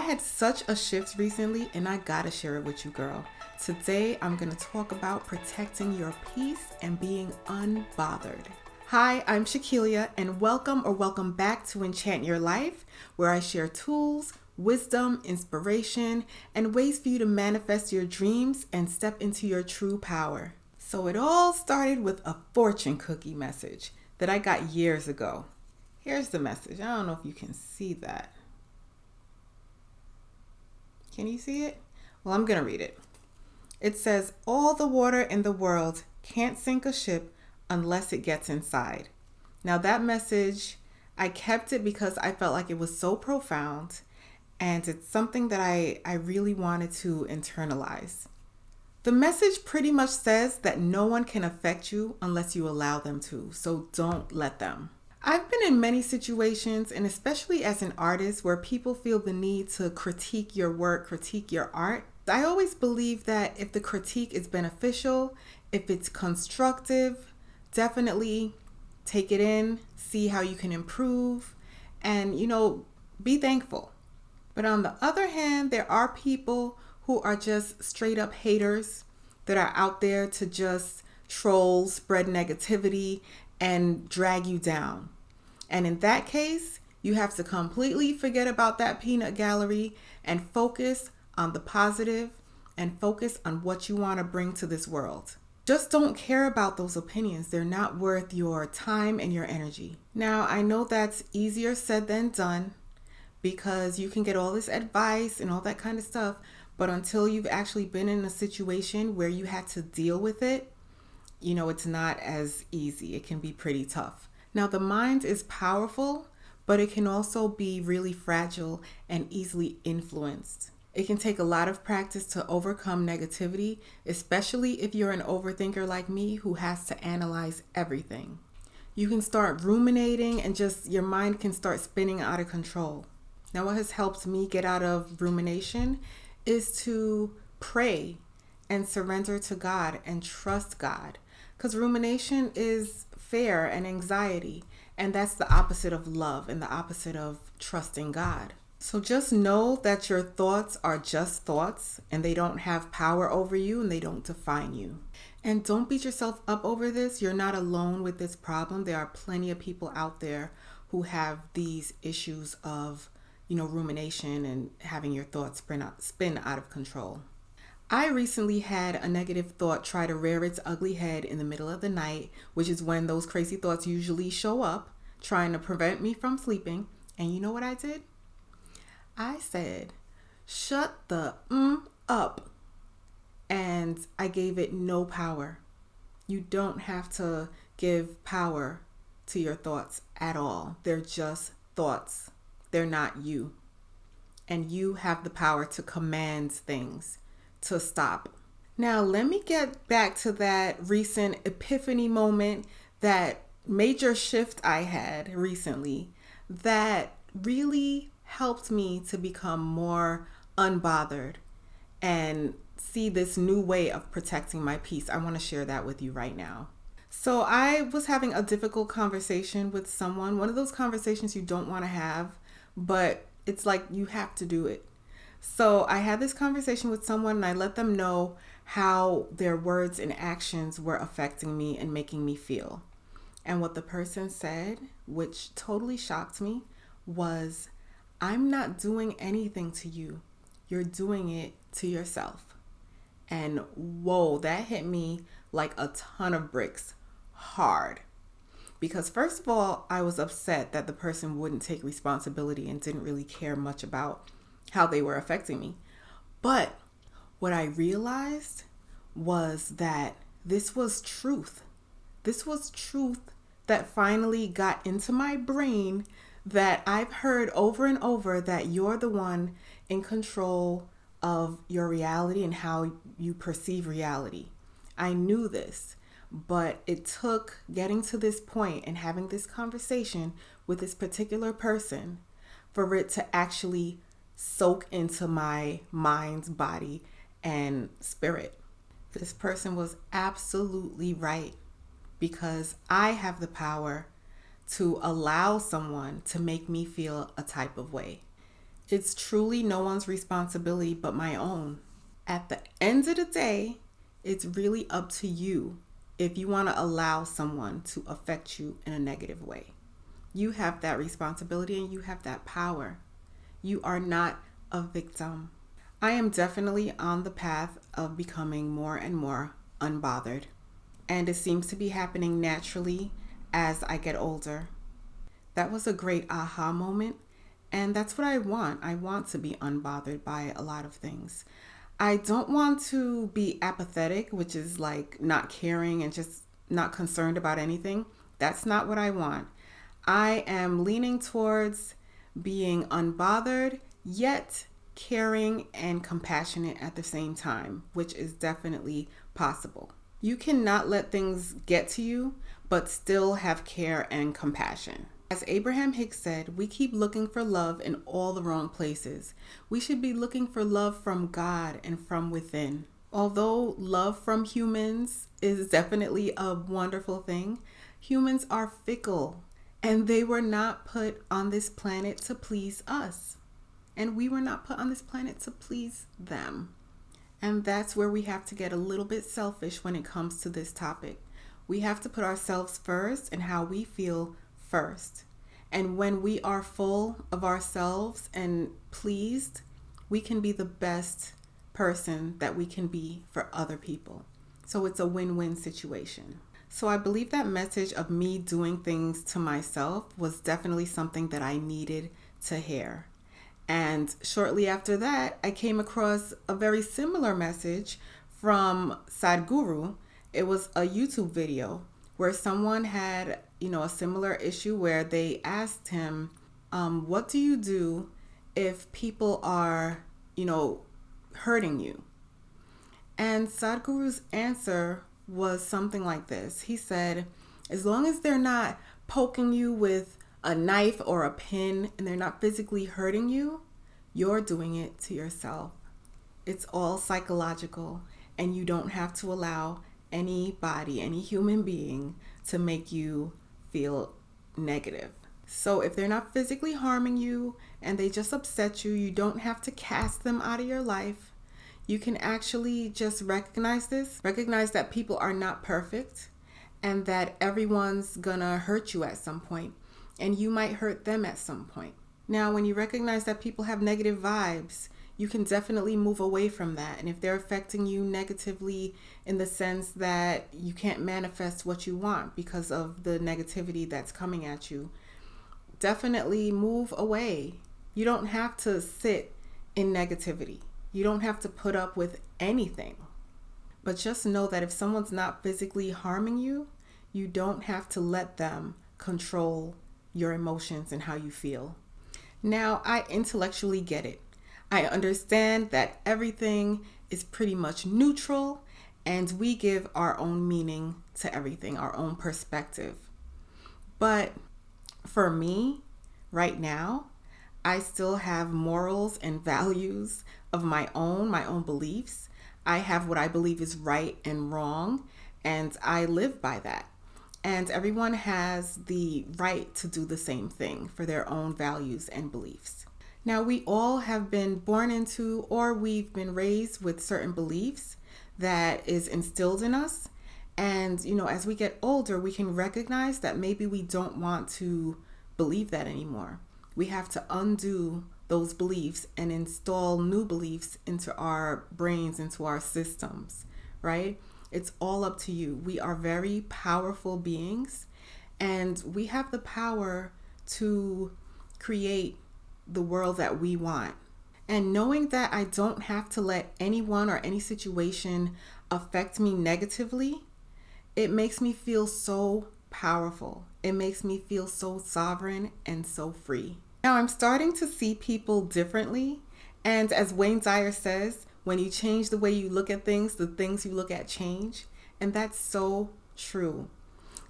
had such a shift recently and I gotta share it with you, girl. Today, I'm gonna talk about protecting your peace and being unbothered. Hi, I'm Shakilia and welcome back to Enchant Your Life, where I share tools, wisdom, inspiration, and ways for you to manifest your dreams and step into your true power. So it all started with a fortune cookie message that I got years ago. Here's the message. I don't know if you can see that. Can you see it? Well, I'm going to read it. It says, all the water in the world can't sink a ship unless it gets inside. Now that message, I kept it because I felt like it was so profound and it's something that I really wanted to internalize. The message pretty much says that no one can affect you unless you allow them to, so don't let them. I've been in many situations, and especially as an artist, where people feel the need to critique your work, critique your art. I always believe that if the critique is beneficial, if it's constructive, definitely take it in, see how you can improve, and, be thankful. But on the other hand, there are people who are just straight up haters that are out there to just troll, spread negativity, and drag you down. And in that case, you have to completely forget about that peanut gallery and focus on the positive and focus on what you want to bring to this world. Just don't care about those opinions. They're not worth your time and your energy. Now, I know that's easier said than done because you can get all this advice and all that kind of stuff, but until you've actually been in a situation where you had to deal with it, it's not as easy. It can be pretty tough. Now, the mind is powerful, but it can also be really fragile and easily influenced. It can take a lot of practice to overcome negativity, especially if you're an overthinker like me who has to analyze everything. You can start ruminating and your mind can start spinning out of control. Now, what has helped me get out of rumination is to pray and surrender to God and trust God. Because rumination is fear and anxiety, and that's the opposite of love and the opposite of trusting God. So just know that your thoughts are just thoughts and they don't have power over you and they don't define you. And don't beat yourself up over this. You're not alone with this problem. There are plenty of people out there who have these issues of, rumination and having your thoughts spin out of control. I recently had a negative thought try to rear its ugly head in the middle of the night, which is when those crazy thoughts usually show up, trying to prevent me from sleeping. And you know what I did? I said, shut the up. And I gave it no power. You don't have to give power to your thoughts at all. They're just thoughts. They're not you. And you have the power to command things to stop. Now, let me get back to that recent epiphany moment, that major shift I had recently that really helped me to become more unbothered and see this new way of protecting my peace. I want to share that with you right now. So I was having a difficult conversation with someone, one of those conversations you don't want to have, but it's like you have to do it. So I had this conversation with someone and I let them know how their words and actions were affecting me and making me feel. And what the person said, which totally shocked me, was, I'm not doing anything to you. You're doing it to yourself. And whoa, that hit me like a ton of bricks hard. Because first of all, I was upset that the person wouldn't take responsibility and didn't really care much about how they were affecting me. But what I realized was that this was truth. This was truth that finally got into my brain, that I've heard over and over, that you're the one in control of your reality and how you perceive reality. I knew this, but it took getting to this point and having this conversation with this particular person for it to actually soak into my mind, body, and spirit. This person was absolutely right, because I have the power to allow someone to make me feel a type of way. It's truly no one's responsibility but my own. At the end of the day, it's really up to you if you want to allow someone to affect you in a negative way. You have that responsibility and you have that power. You are not a victim. I am definitely on the path of becoming more and more unbothered, and it seems to be happening naturally as I get older. That was a great aha moment, and that's what I want. I want to be unbothered by a lot of things. I don't want to be apathetic, which is like not caring and just not concerned about anything. That's not what I want. I am leaning towards being unbothered, yet caring and compassionate at the same time, which is definitely possible. You cannot let things get to you, but still have care and compassion. As Abraham Hicks said, we keep looking for love in all the wrong places. We should be looking for love from God and from within. Although love from humans is definitely a wonderful thing, humans are fickle and they were not put on this planet to please us. And we were not put on this planet to please them. And that's where we have to get a little bit selfish when it comes to this topic. We have to put ourselves first and how we feel first. And when we are full of ourselves and pleased, we can be the best person that we can be for other people. So it's a win-win situation. So I believe that message of me doing things to myself was definitely something that I needed to hear. And shortly after that, I came across a very similar message from Sadhguru. It was a YouTube video where someone had, a similar issue where they asked him, what do you do if people are, hurting you? And Sadhguru's answer was something like this. He said, as long as they're not poking you with a knife or a pin and they're not physically hurting you, you're doing it to yourself. It's all psychological, and you don't have to allow anybody, any human being, to make you feel negative. So if they're not physically harming you and they just upset you, you don't have to cast them out of your life. You can actually just recognize that people are not perfect and that everyone's gonna hurt you at some point, and you might hurt them at some point. Now, when you recognize that people have negative vibes, you can definitely move away from that. And if they're affecting you negatively in the sense that you can't manifest what you want because of the negativity that's coming at you, definitely move away. You don't have to sit in negativity. You don't have to put up with anything. But just know that if someone's not physically harming you, you don't have to let them control your emotions and how you feel. Now, I intellectually get it. I understand that everything is pretty much neutral and we give our own meaning to everything, our own perspective. But for me, right now, I still have morals and values of my own beliefs. I have what I believe is right and wrong, and I live by that. And everyone has the right to do the same thing for their own values and beliefs. Now, we all have been born into, or we've been raised with certain beliefs that is instilled in us. And, as we get older, we can recognize that maybe we don't want to believe that anymore. We have to undo those beliefs and install new beliefs into our brains, into our systems, right? It's all up to you. We are very powerful beings, and we have the power to create the world that we want. And knowing that I don't have to let anyone or any situation affect me negatively, it makes me feel so powerful. It makes me feel so sovereign and so free. Now, I'm starting to see people differently. And as Wayne Dyer says, when you change the way you look at things, the things you look at change. And that's so true.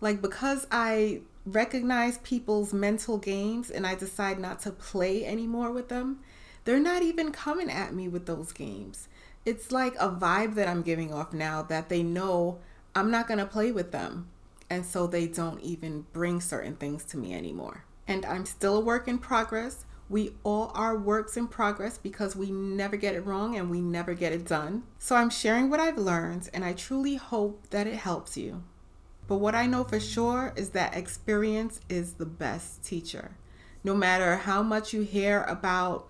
Like, because I recognize people's mental games and I decide not to play anymore with them, they're not even coming at me with those games. It's like a vibe that I'm giving off now that they know I'm not going to play with them. And so they don't even bring certain things to me anymore. And I'm still a work in progress We all are works in progress because we never get it wrong and we never get it done. So I'm sharing what I've learned, and I truly hope that it helps you. But what I know for sure is that experience is the best teacher. No matter how much you hear about,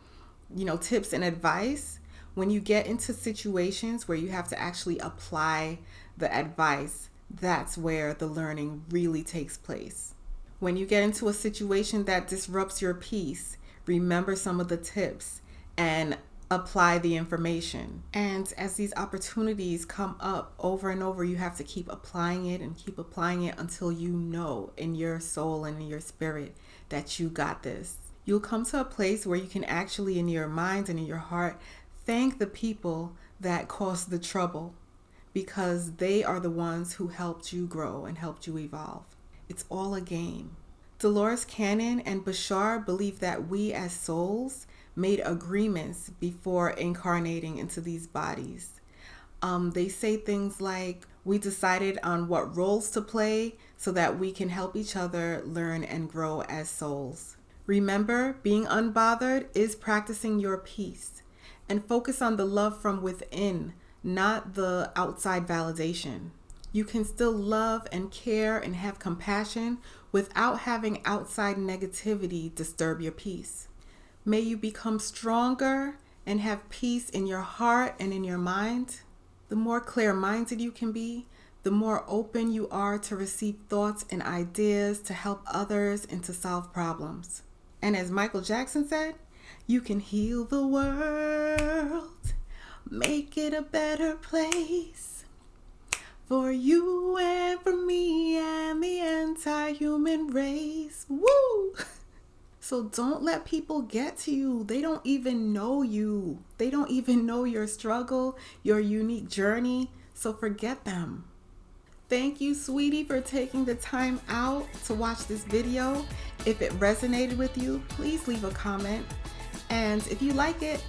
tips and advice, when you get into situations where you have to actually apply the advice, that's where the learning really takes place. When you get into a situation that disrupts your peace, remember some of the tips and apply the information. And as these opportunities come up over and over, you have to keep applying it and keep applying it until you know in your soul and in your spirit that you got this. You'll come to a place where you can actually, in your mind and in your heart, thank the people that caused the trouble, because they are the ones who helped you grow and helped you evolve. It's all a game. Dolores Cannon and Bashar believe that we as souls made agreements before incarnating into these bodies. They say things like, we decided on what roles to play so that we can help each other learn and grow as souls. Remember, being unbothered is practicing your peace, and focus on the love from within, not the outside validation. You can still love and care and have compassion without having outside negativity disturb your peace. May you become stronger and have peace in your heart and in your mind. The more clear-minded you can be, the more open you are to receive thoughts and ideas to help others and to solve problems. And as Michael Jackson said, you can heal the world, make it a better place for you and for me and the anti-human race. Woo! So don't let people get to you. They don't even know you. They don't even know your struggle, your unique journey. So forget them. Thank you, sweetie, for taking the time out to watch this video. If it resonated with you, please leave a comment. And if you like it,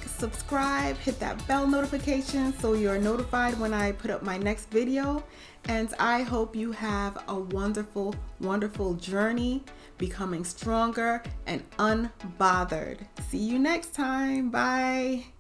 subscribe, hit that bell notification so you're notified when I put up my next video. And I hope you have a wonderful, wonderful journey, becoming stronger and unbothered. See you next time. Bye.